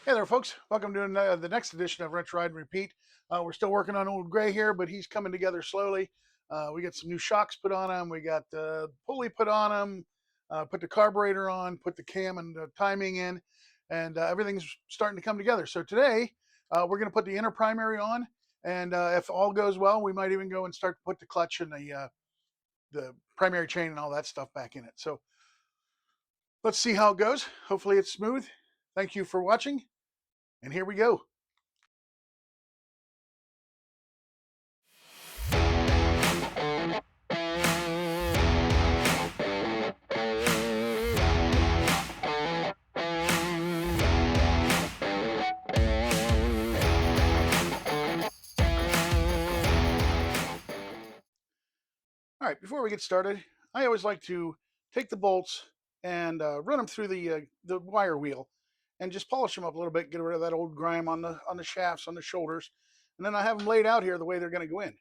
Hey there, folks. Welcome to the next edition of Retro Ride and Repeat. We're still working on Old Gray here, but he's coming together slowly. We got some new shocks put on him. We got the pulley put on him, put the carburetor on, put the cam and the timing in, and everything's starting to come together. So today, we're going to put the inner primary on, and if all goes well, we might even go and start to put the clutch and the primary chain and all that stuff back in it. So let's see how it goes. Hopefully it's smooth. Thank you for watching. And here we go. All right, before we get started, I always like to take the bolts and run them through the wire wheel and just polish them up a little bit, get rid of that old grime on the shafts, on the shoulders, and then I have them laid out here the way they're going to go in.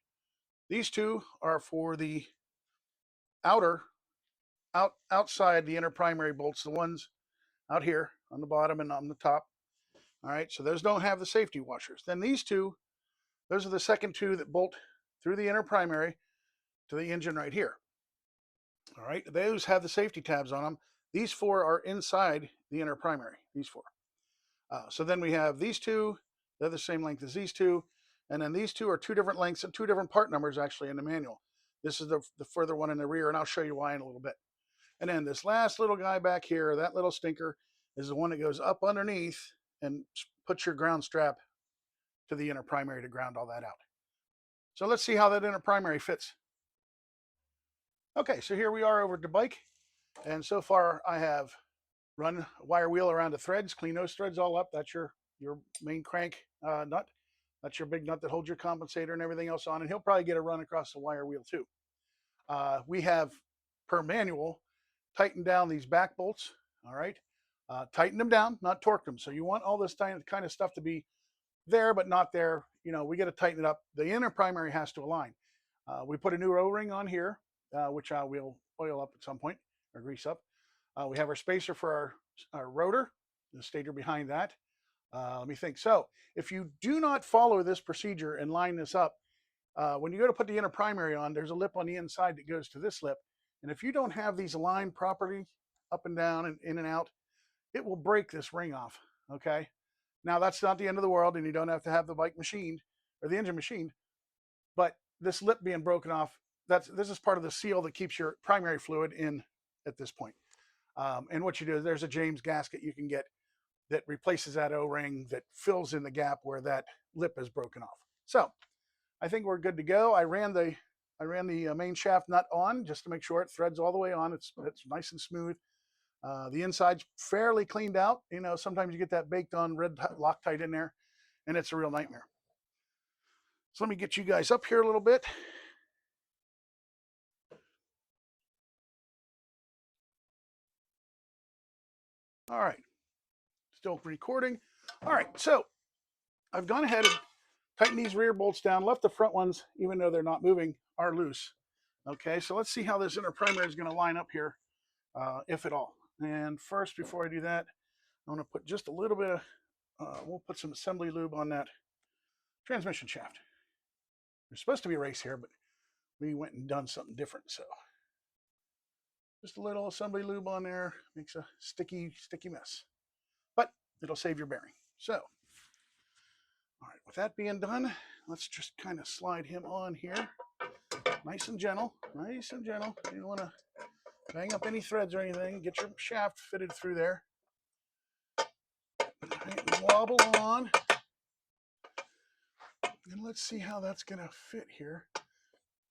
These two are for the outside the inner primary bolts, the ones out here on the bottom and on the top. All right, so those don't have the safety washers. Then these two, those are the second two that bolt through the inner primary to the engine right here. All right, those have the safety tabs on them. These four are inside the inner primary, these four. So then we have these two, they're the same length as these two, and then these two are two different lengths and two different part numbers actually in the manual. This is the further one in the rear, and I'll show you why in a little bit. And then this last little guy back here, that little stinker, is the one that goes up underneath and puts your ground strap to the inner primary to ground all that out. So let's see how that inner primary fits. Okay, so here we are over at the bike, and so far I have run a wire wheel around the threads, clean those threads all up. That's your main crank nut. That's your big nut that holds your compensator and everything else on, and he'll probably get a run across the wire wheel too. We have, per manual, tightened down these back bolts. All right, tighten them down, not torque them. So you want all this kind of stuff to be there but not there. You know, we got to tighten it up. The inner primary has to align. We put a new O-ring on here, which I will oil up at some point or grease up. We have our spacer for our rotor, the stator behind that. Let me think. So if you do not follow this procedure and line this up, when you go to put the inner primary on, there's a lip on the inside that goes to this lip. And if you don't have these aligned properly up and down and in and out, it will break this ring off. Okay. Now that's not the end of the world, and you don't have to have the bike machined or the engine machined, but this lip being broken off, this is part of the seal that keeps your primary fluid in at this point. And what you do is there's a James gasket you can get that replaces that O-ring that fills in the gap where that lip is broken off. So I think we're good to go. I ran the main shaft nut on just to make sure it threads all the way on. It's nice and smooth. The inside's fairly cleaned out. You know, sometimes you get that baked on red Loctite in there, and it's a real nightmare. So let me get you guys up here a little bit. All right, still recording. All right, so I've gone ahead and tightened these rear bolts down, left the front ones, even though they're not moving, are loose. Okay, so let's see how this inner primary is going to line up here, if at all. And first, before I do that, I'm going to put just a little bit of, we'll put some assembly lube on that transmission shaft. There's supposed to be a race here, but we went and done something different. So just a little assembly lube on there makes a sticky mess, but it'll save your bearing. So, all right, with that being done, let's just kind of slide him on here. Nice and gentle, nice and gentle. You don't want to bang up any threads or anything. Get your shaft fitted through there. Right, wobble on. And let's see how that's going to fit here.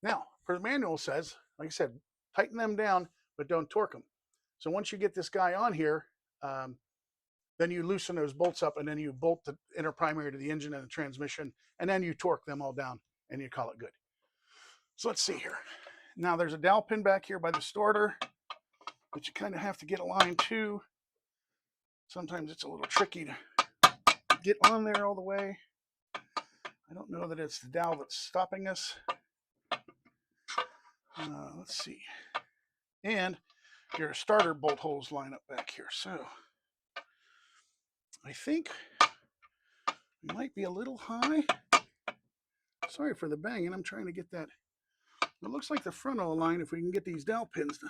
Now, per the manual says, like I said, tighten them down, but don't torque them. So once you get this guy on here, then you loosen those bolts up, and then you bolt the inner primary to the engine and the transmission, and then you torque them all down, and you call it good. So let's see here. Now there's a dowel pin back here by the starter that you kind of have to get aligned to. Sometimes it's a little tricky to get on there all the way. I don't know that it's the dowel that's stopping us. Let's see. And your starter bolt holes line up back here. So I think Might be a little high. Sorry for the banging. I'm trying to get that. It looks like the front will align if we can get these dowel pins to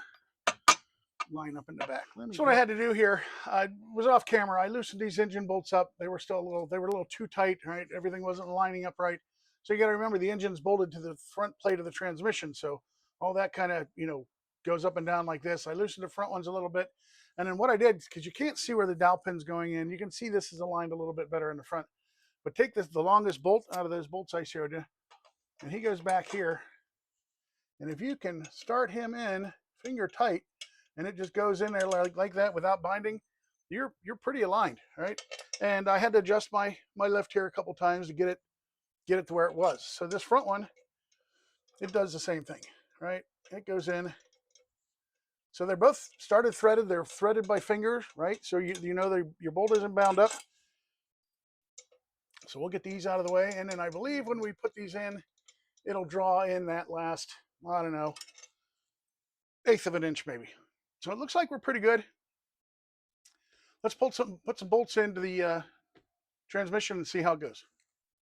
line up in the back. So what I had to do here, I was off camera. I loosened these engine bolts up. They were still a little too tight, right? Everything wasn't lining up right. So you got to remember the engine's bolted to the front plate of the transmission. So all that kind of, goes up and down like this. I loosened the front ones a little bit. And then what I did, because you can't see where the dowel pin's going in, you can see this is aligned a little bit better in the front. But take the longest bolt out of those bolts I showed you, and he goes back here. And if you can start him in finger tight, and it just goes in there like that without binding, you're pretty aligned, right? And I had to adjust my lift here a couple times to get it to where it was. So this front one, it does the same thing, right? It goes in. So they're both started threaded. They're threaded by fingers, right? So your bolt isn't bound up. So we'll get these out of the way. And then I believe when we put these in, it'll draw in that last, I don't know, 1/8 of an inch maybe. So it looks like we're pretty good. Let's put some bolts into the transmission and see how it goes.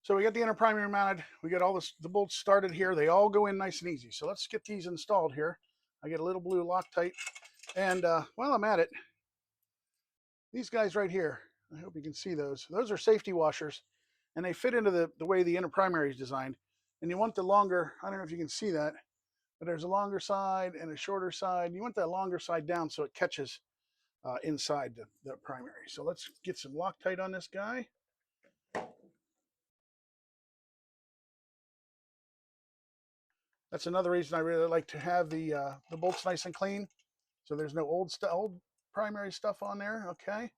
So we got the inner primary mounted. We got all the bolts started here. They all go in nice and easy. So let's get these installed here. I get a little blue Loctite. And while I'm at it, these guys right here, I hope you can see those. Those are safety washers, and they fit into the way the inner primary is designed. And you want the longer, I don't know if you can see that, but there's a longer side and a shorter side. You want that longer side down so it catches inside the primary. So let's get some Loctite on this guy. That's another reason I really like to have the bolts nice and clean, so there's no old primary stuff on there. Okay,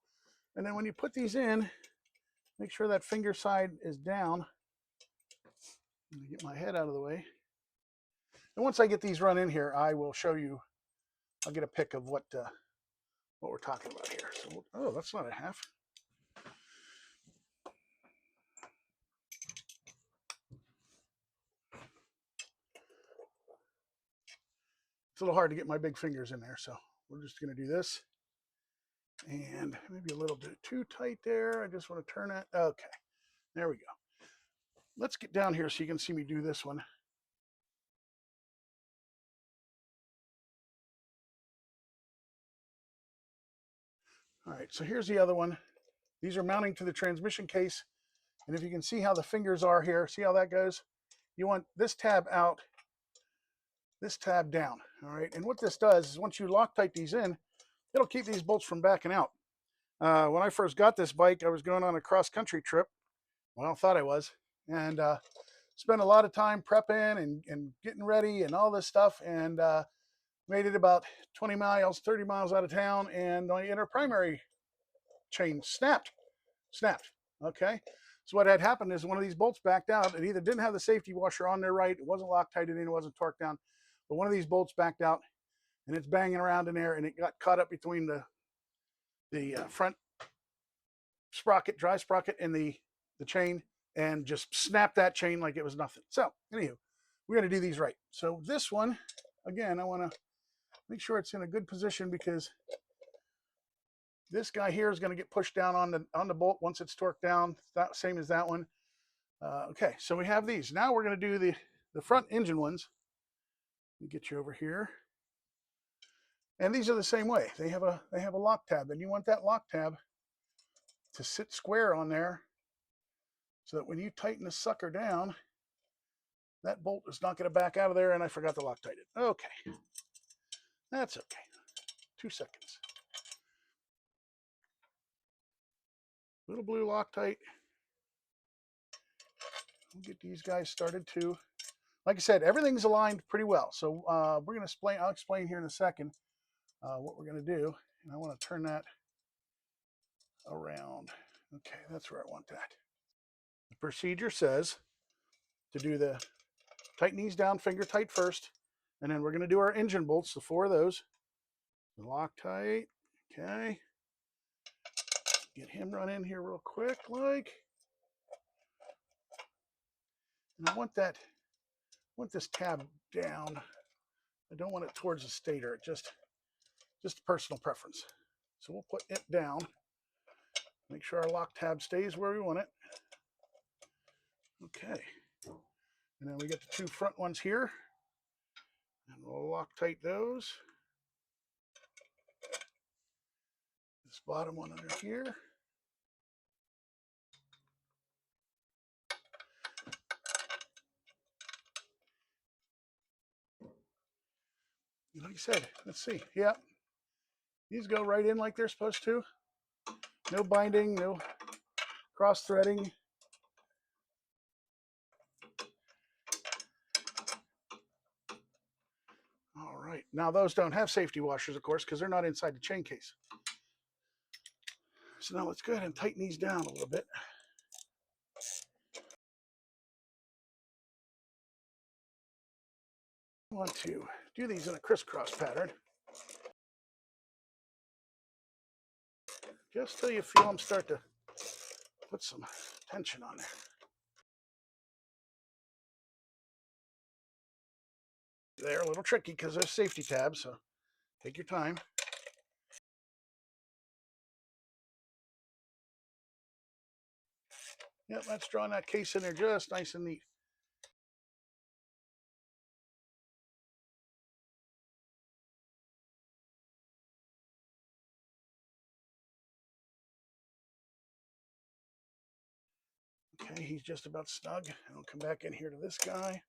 and then when you put these in, make sure that finger side is down. Let me get my head out of the way. And once I get these run in here, I will show you. I'll get a pic of what we're talking about here. So, oh, that's not a half. It's a little hard to get my big fingers in there, so we're just going to do this. And maybe a little bit too tight there. I just want to turn it. Okay, there we go. Let's get down here so you can see me do this one. All right, so here's the other one. These are mounting to the transmission case. And if you can see how the fingers are here, see how that goes? You want this tab out, this tab down, all right? And what this does is once you Loctite these in, it'll keep these bolts from backing out. When I first got this bike, I was going on a cross-country trip. Well, I thought I was. And spent a lot of time prepping and getting ready and all this stuff. And made it about 20 miles, 30 miles out of town. And my inner primary chain snapped. Okay. So what had happened is one of these bolts backed out. It either didn't have the safety washer on there right, it wasn't Loctited in, it wasn't torqued down, but one of these bolts backed out, and it's banging around in there, and it got caught up between the front sprocket, dry sprocket, and the chain, and just snapped that chain like it was nothing. So anywho, we're going to do these right. So this one, again, I want to make sure it's in a good position because this guy here is going to get pushed down on the bolt once it's torqued down. That same as that one. Okay, so we have these. Now we're going to do the front engine ones. Let me get you over here. And these are the same way. They have a lock tab, and you want that lock tab to sit square on there, so that when you tighten the sucker down, that bolt is not going to back out of there. And I forgot to Loctite it. Okay, that's okay. 2 seconds. Little blue Loctite. We'll get these guys started too. Like I said, everything's aligned pretty well. So we're going to explain. I'll explain here in a second what we're going to do. And I want to turn that around. Okay, that's where I want that. The procedure says to do the tighten these down finger tight first, and then we're going to do our engine bolts, the 4 of those. Loctite. Okay. Get him run in here real quick, like. And I want this tab down. I don't want it towards the stator. Just personal preference. So we'll put it down. Make sure our lock tab stays where we want it. Okay. And then we get the two front ones here. And we'll Loctite those. This bottom one under here. Like I said, let's see. Yeah. These go right in like they're supposed to. No binding, no cross threading. All right. Now those don't have safety washers, of course, because they're not inside the chain case. So now let's go ahead and tighten these down a little bit. I want to do these in a crisscross pattern. Just till you feel them start to put some tension on there. They're a little tricky because there's safety tabs, so take your time. Yep, that's drawing that case in there just nice and neat. Okay, he's just about snug. And I'll come back in here to this guy.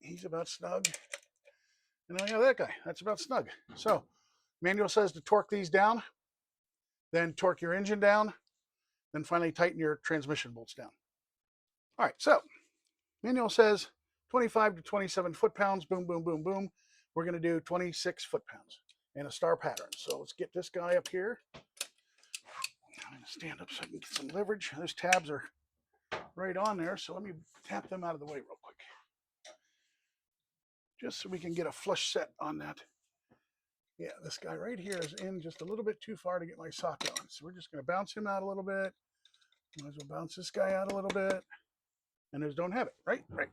He's about snug. And then I got that guy. That's about snug. So, manual says to torque these down, then torque your engine down, then finally tighten your transmission bolts down. All right, so manual says 25 to 27 foot-pounds, boom, boom, boom, boom. We're going to do 26 foot-pounds in a star pattern. So let's get this guy up here. I'm going to stand up so I can get some leverage. Those tabs are right on there, so let me tap them out of the way real quick. Just so we can get a flush set on that. Yeah, this guy right here is in just a little bit too far to get my socket on. So we're just going to bounce him out a little bit. Might as well bounce this guy out a little bit. And those don't have it, right? Right.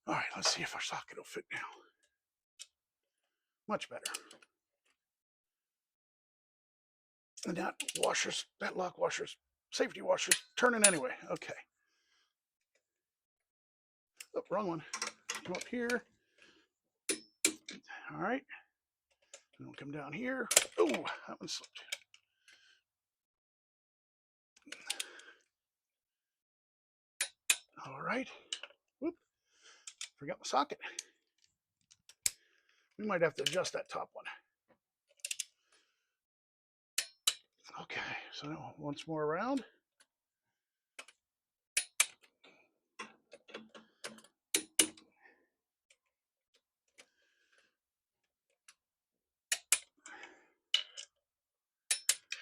All right, let's see if our socket will fit now. Much better. And that washers, that lock washers, safety washers, turning anyway. Okay. Oh, wrong one. Come up here. All right. And we'll come down here. Oh, that one slipped. All right. Whoop. Forgot my socket. We might have to adjust that top one. Okay, so now once more around.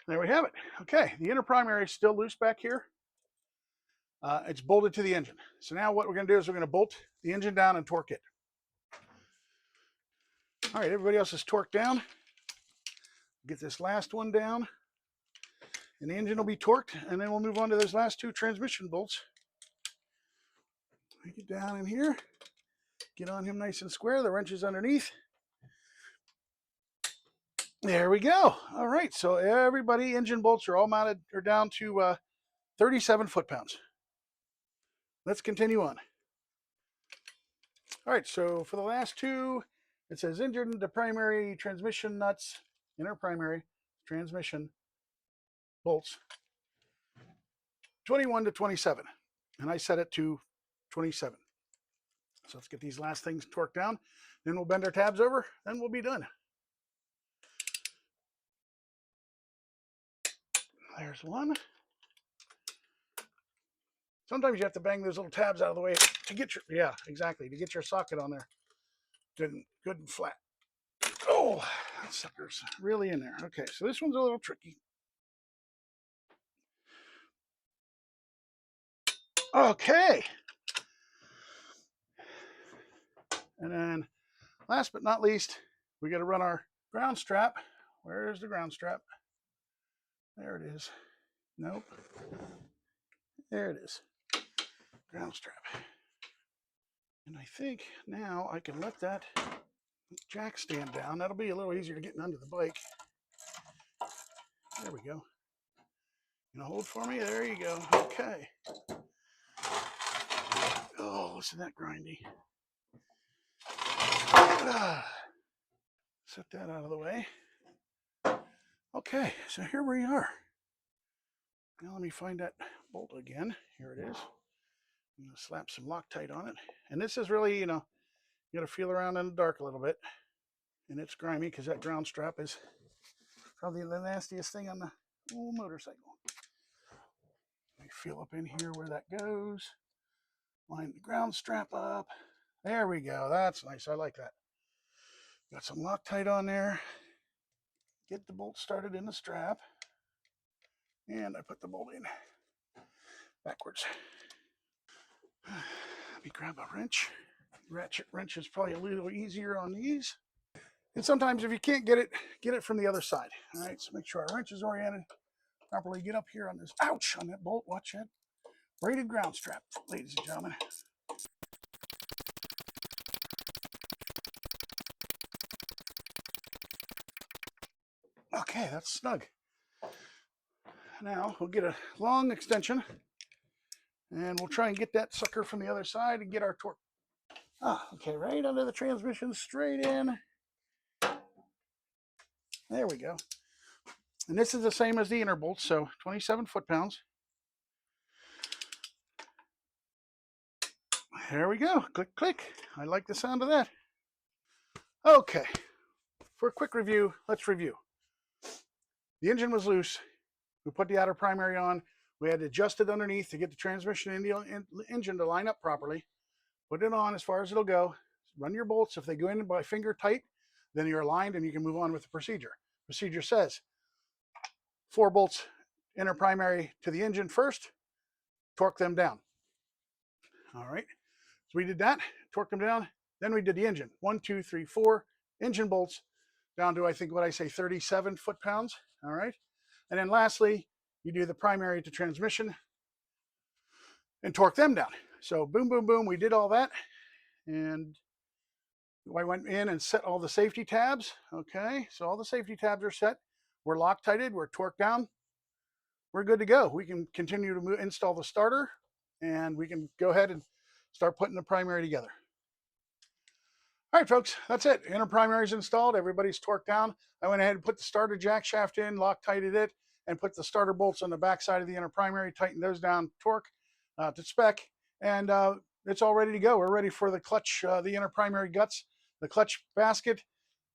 There we have it. Okay, the inner primary is still loose back here. It's bolted to the engine. So now what we're going to do is we're going to bolt the engine down and torque it. All right, everybody else is torqued down. Get this last one down. And the engine will be torqued, and then we'll move on to those last two transmission bolts. Get down in here. Get on him nice and square. The wrench is underneath. There we go. All right, so everybody, engine bolts are all mounted or down to 37 foot-pounds. Let's continue on. All right, so for the last two, it says engine to primary transmission nuts, inner primary transmission bolts, 21 to 27. And I set it to 27. So let's get these last things torqued down. Then we'll bend our tabs over, then we'll be done. There's one. Sometimes you have to bang those little tabs out of the way to get your, yeah, exactly, to get your socket on there good and flat. Oh, that sucker's really in there. Okay, so this one's a little tricky. Okay. And then last but not least, we got to run our ground strap. Where's the ground strap? There it is. Nope. There it is. Ground strap. And I think now I can let that jack stand down. That'll be a little easier getting under the bike. There we go. You know, hold for me. There you go. Okay. Oh, isn't that grindy? Set that out of the way. Okay, so here we are. Now let me find that bolt again. Here it is. I'm going to slap some Loctite on it. And this is really, you know, you got to feel around in the dark a little bit. And it's grimy because that ground strap is probably the nastiest thing on the old motorcycle. Let me feel up in here where that goes. Line the ground strap up. There we go. That's nice. I like that. Got some Loctite on there. Get the bolt started in the strap. And I put the bolt in backwards. Let me grab a wrench. Ratchet wrench is probably a little easier on these. And sometimes if you can't get it from the other side. All right, so make sure our wrench is oriented properly. Get up here on this, ouch, on that bolt. Watch that. Braided ground strap, ladies and gentlemen. Okay, that's snug. Now we'll get a long extension and we'll try and get that sucker from the other side and get our torque. Okay, right under the transmission, straight in. There we go. And this is the same as the inner bolts, so 27 foot-pounds. There we go. Click, click. I like the sound of that. Okay, for a quick review, let's review. The engine was loose. We put the outer primary on. We had to adjust it underneath to get the transmission and the engine to line up properly. Put it on as far as it'll go. Run your bolts. If they go in by finger tight, then you're aligned and you can move on with the procedure. Procedure says 4 bolts inner primary to the engine first, torque them down. All right, so we did that, torque them down. Then we did the engine. 1, 2, 3, 4 engine bolts down to, I think, what I say, 37 foot-pounds. All right, and then lastly, you do the primary to transmission and torque them down. So boom, boom, boom, we did all that. And I went in and set all the safety tabs. Okay, so all the safety tabs are set. We're Loctited, we're torqued down. We're good to go. We can continue to install the starter and we can go ahead and start putting the primary together. All right, folks, that's it. Inner primary is installed. Everybody's torqued down. I went ahead and put the starter jack shaft in, Loctited it, and put the starter bolts on the back side of the inner primary, tighten those down, torque to spec, and it's all ready to go. We're ready for the clutch, the inner primary guts, the clutch basket,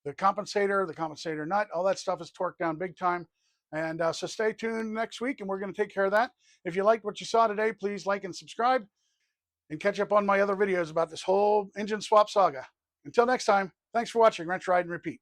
the compensator nut, all that stuff is torqued down big time. And so stay tuned next week and we're going to take care of that. If you liked what you saw today, please like and subscribe and catch up on my other videos about this whole engine swap saga. Until next time, thanks for watching Wrench, Ride, and Repeat.